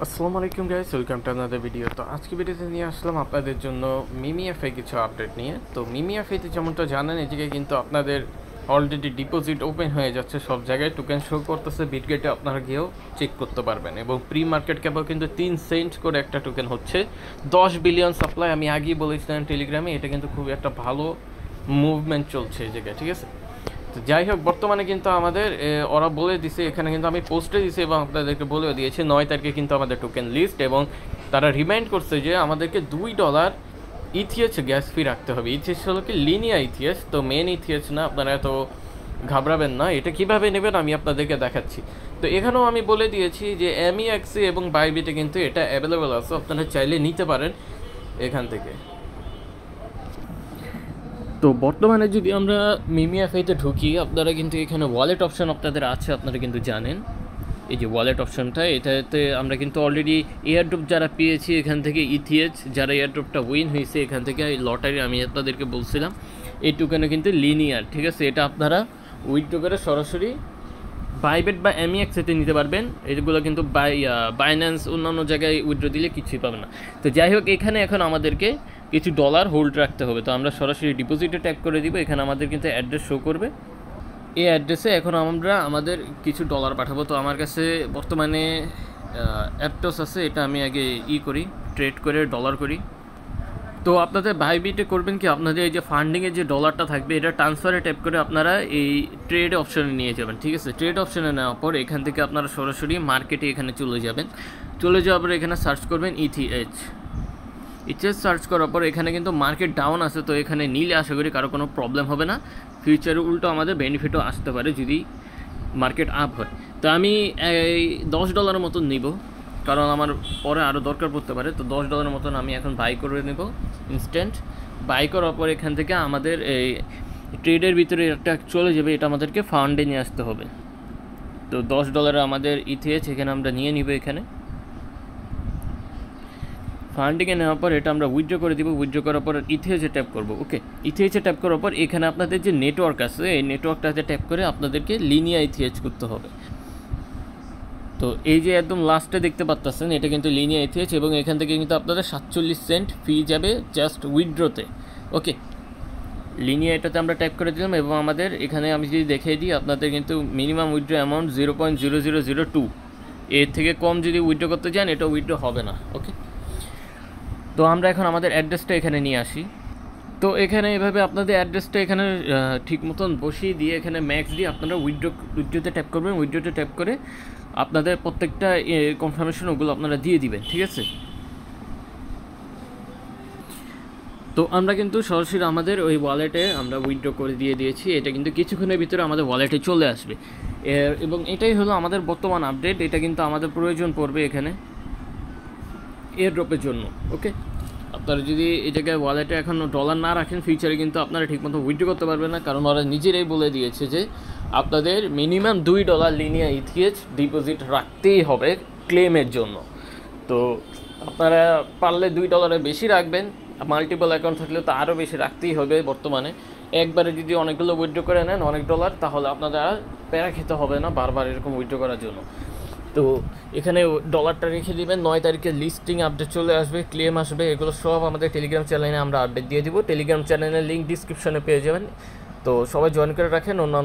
আসসালামু আলাইকুম guys, welcome to another video. তো আজকে ভিডিওতে নিয়ে আসলাম আপনাদের জন্য মিমিএফআই কিছু আপডেট নিয়ে। তো মিমিএফআইতে যেমনটা জানেন, এই জায়গায় কিন্তু আপনাদের অলরেডি ডিপোজিট ওপেন হয়ে যাচ্ছে, সব জায়গায় টোকেন শো করতেছে। বিটগেটে আপনারা গিয়েও চেক করতে পারবেন এবং প্রি মার্কেট ক্যাপেও কিন্তু 3 সেন্ট করে একটা টোকেন হচ্ছে। 10 বিলিয়ন সাপ্লাই, আমি আগেই বলেছিলাম টেলিগ্রামে, এটা কিন্তু খুবই একটা ভালো মুভমেন্ট চলছে এই জায়গায়, ঠিক আছে। তো যাই হোক, বর্তমানে কিন্তু আমাদের ওরা বলে দিছে, এখানে কিন্তু আমি পোস্টে দিছি এবং আপনাদেরকে বলেও দিয়েছি 9 তারিখে কিন্তু আমাদের টোকেন লিস্ট, এবং তারা রিমাইন্ড করছে যে আমাদেরকে $2 ইথিএস গ্যাস ফি রাখতে হবে। ইথিএস হলো কি লিনিয়া ইথিএস, তো মেন ইথিএস না, আপনারা এত ঘাবড়াবেন না। এটা কিভাবে নেবেন আমি আপনাদেরকে দেখাচ্ছি। তো এখানেও আমি বলে দিয়েছি যে এমইএক্সি এবং বাইবিটে কিন্তু এটা অ্যাভেলেবেল আছে, আপনারা চাইলে নিতে পারেন এখান থেকে। তো বর্তমানে যদি আমরা মিমিএফআইতে ঢুকি, আপনারা কিন্তু এখানে ওয়ালেট অপশন আপনাদের আছে, আপনারা কিন্তু জানেন এই যে ওয়ালেট অপশনটা, এটাতে আমরা কিন্তু অলরেডি এয়ারড্রপ যারা পেয়েছি এখান থেকে ইথিএচ, যারা এয়ারড্রপটা উইন হয়েছে এখান থেকে লটারি, আমি আপনাদেরকে বলছিলাম এই টোকেনে কিন্তু লিনিয়ার, ঠিক আছে। এটা আপনারা উইথড্র করে সরাসরি বাইবেট বা এমইএক্সেতে নিতে পারবেন। এগুলো কিন্তু বাইন্যান্স অন্যান্য জায়গায় উইথড্র দিলে কিছুই পাবে না। তো যাই হোক, এখানে এখন আমাদেরকে কিছু ডলার হোল্ড রাখতে হবে। তো আমরা সরাসরি ডিপোজিটে ট্যাপ করে দিব। এখানে আমাদের কিন্তু অ্যাড্রেস শো করবে, এই অ্যাড্রেসে এখন আমরা আমাদের কিছু ডলার পাঠাবো। তো আমার কাছে বর্তমানে অ্যাপটস আছে, এটা আমি আগে করি, ট্রেড করে ডলার করি। তো আপনাদের বাইবিটে করবেন কি, আপনাদের এই যে ফান্ডিংয়ের যে ডলারটা থাকবে, এটা ট্রান্সফারে ট্যাপ করে আপনারা এই ট্রেড অপশনে নিয়ে যাবেন, ঠিক আছে। ট্রেড অপশনে নেওয়ার পর এখান থেকে আপনারা সরাসরি মার্কেটে এখানে চলে যাবেন। চলে যাওয়ার পর এখানে সার্চ করবেন ইথিএচ সার্চ করার পর এখানে কিন্তু মার্কেট ডাউন আছে, তো এখানে নিলে আশা করি কারো কোনো প্রবলেম হবে না। ফিউচারে উল্টো আমাদের বেনিফিটও আসতে পারে যদি মার্কেট আপ হয়। তো আমি এই $10 মতন নিব, কারণ আমার পরে আরও দরকার পড়তে পারে। তো $10 মতন আমি এখন বাই করে নেব ইনস্ট্যান্ট। বাই করার পর এখান থেকে আমাদের এই ট্রেডের ভিতরে একটা চলে যাবে, এটা আমাদেরকে ফান্ডে নিয়ে আসতে হবে। তো $10 আমাদের ইথিএচ এখানে আমরা নিয়ে নিব। এখানে ফান্ডিংয়ে নেওয়ার পর এটা আমরা উইথড্র করে দিব। উইথড্র করার পর ইথিএচে ট্যাপ করব। ওকে, ইথিএচে ট্যাপ করার পর এখানে আপনাদের যে নেটওয়ার্ক আছে, এই নেটওয়ার্কটাতে ট্যাপ করে আপনাদেরকে লিনিয়া ইথিএচ করতে হবে। তো এই যে একদম লাস্টে দেখতে পাচ্ছেন, এটা কিন্তু লিনিয়া ইথিএচ, এবং এখান থেকে কিন্তু আপনাদের 47 সেন্ট ফি যাবে জাস্ট উইথড্রতে। ওকে, লিনিয়া এটাতে আমরা ট্যাপ করে দিলাম, এবং আমাদের এখানে আমি যদি দেখিয়ে দিই, আপনাদের কিন্তু মিনিমাম উইথড্র অ্যামাউন্ট 0.0002, এর থেকে কম যদি উইথড্র করতে চান এটা উইথড্র হবে না। ওকে, তো আমরা এখন আমাদের অ্যাড্রেসটা এখানে নিয়ে আসি। তো এখানে এভাবে আপনাদের অ্যাড্রেসটা এখানে ঠিক মতন বসিয়ে দিয়ে এখানে ম্যাক্স দিয়ে আপনারা উইথড্রোতে ট্যাপ করবেন। উইথড্রোতে ট্যাপ করে আপনাদের প্রত্যেকটা কনফার্মেশন ওগুলো আপনারা দিয়ে দিবেন, ঠিক আছে। তো আমরা কিন্তু সরাসরি আমাদের ওই ওয়ালেটে আমরা উইথড্র করে দিয়েছি। এটা কিন্তু কিছুক্ষণের ভিতরে আমাদের ওয়ালেটে চলে আসবে, এবং এটাই হলো আমাদের বর্তমান আপডেট। এটা কিন্তু আমাদের প্রয়োজন পড়বে এখানে এয়ারড্রপের জন্য। ওকে, আপনারা যদি এই জায়গায় ওয়ালেটে এখন ডলার না রাখেন, ফিউচারে কিন্তু আপনারা ঠিকমতো উইথড্র করতে পারবেন না, কারণ ওরা নিজেরাই বলে দিয়েছে যে আপনাদের মিনিমাম $2 লিনিয়া ইথিএচ ডিপোজিট রাখতেই হবে ক্লেমের জন্য। তো আপনারা পারলে $2 বেশি রাখবেন, মাল্টিপল অ্যাকাউন্ট থাকলে তো আরও বেশি রাখতেই হবে। বর্তমানে একবারে যদি অনেকগুলো উইথড্র করে নেন অনেক ডলার, তাহলে আপনাদের আর প্যারা খেতে হবে না বারবার এরকম উইথড্র করার জন্য। তো এখানে ডলারটা রেখে দিবেন। 9 তারিখে লিস্টিং আপডেট চলে আসবে, ক্লেম আসবে, এগুলো সব আমাদের টেলিগ্রাম চ্যানেলে আমরা আপডেট দিয়ে দিব। টেলিগ্রাম চ্যানেলের লিঙ্ক ডিসক্রিপশনে পেয়ে যাবেন। তো সবাই জয়েন করে রাখেন। অন্যান্য